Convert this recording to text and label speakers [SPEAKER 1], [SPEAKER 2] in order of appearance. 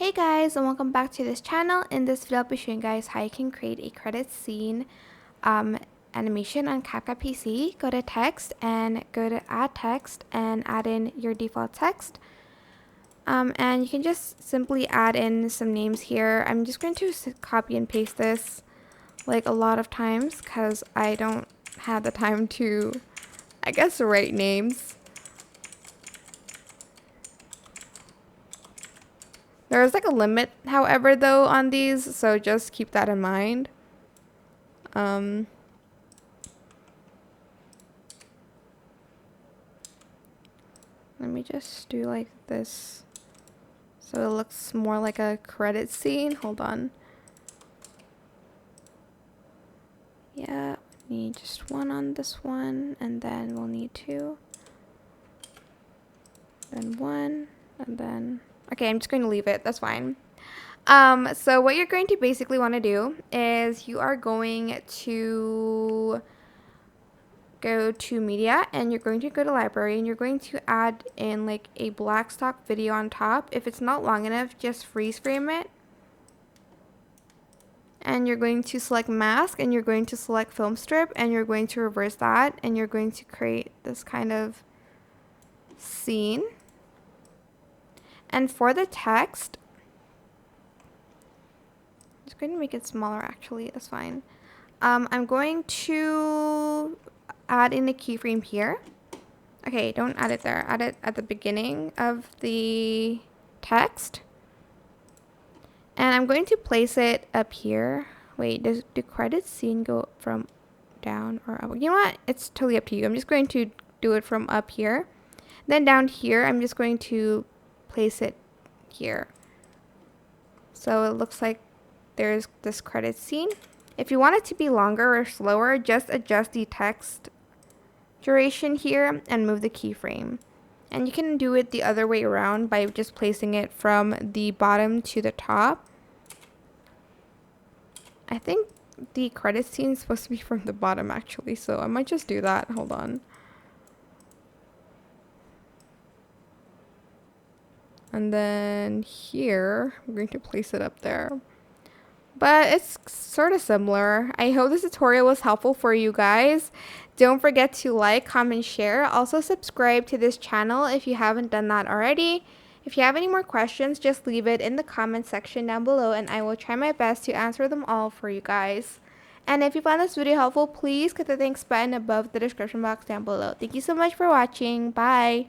[SPEAKER 1] Hey guys, and welcome back to this channel. In this video I'll be showing you guys how you can create a credit scene animation on CapCut PC. Go to text and go to add text and add in your default text. And you can just simply add in some names here. I'm just going to copy and paste this like a lot of times because I don't have the time to, I guess, write names. There's like a limit, however, though, on these, so just keep that in mind. Let me just do like this so it looks more like a credit scene. Hold on. Yeah, we need just one on this one, and then we'll need two. Then one, and then... Okay, I'm just going to leave it. That's fine. So what you're going to basically want to do is you are going to go to media and you're going to go to library and you're going to add in like a black stock video on top. If it's not long enough, just freeze frame it. And you're going to select mask and you're going to select film strip and you're going to reverse that and you're going to create this kind of scene. And for the text, I'm just going to make it smaller actually, that's fine. I'm going to add in a keyframe here. Okay, don't add it there. Add it at the beginning of the text. And I'm going to place it up here. Wait, does the credit scene go from down or up? You know what? It's totally up to you. I'm just going to do it from up here. Then down here, I'm just going to place it here. So it looks like there's this credit scene. If you want it to be longer or slower, just adjust the text duration here and move the keyframe. And you can do it the other way around by just placing it from the bottom to the top. I think the credit scene is supposed to be from the bottom actually, so I might just do that. Hold on. And then here, I'm going to place it up there. But it's sort of similar. I hope this tutorial was helpful for you guys. Don't forget to like, comment, share. Also subscribe to this channel if you haven't done that already. If you have any more questions, just leave it in the comment section down below and I will try my best to answer them all for you guys. And if you found this video helpful, please click the thanks button above the description box down below. Thank you so much for watching. Bye!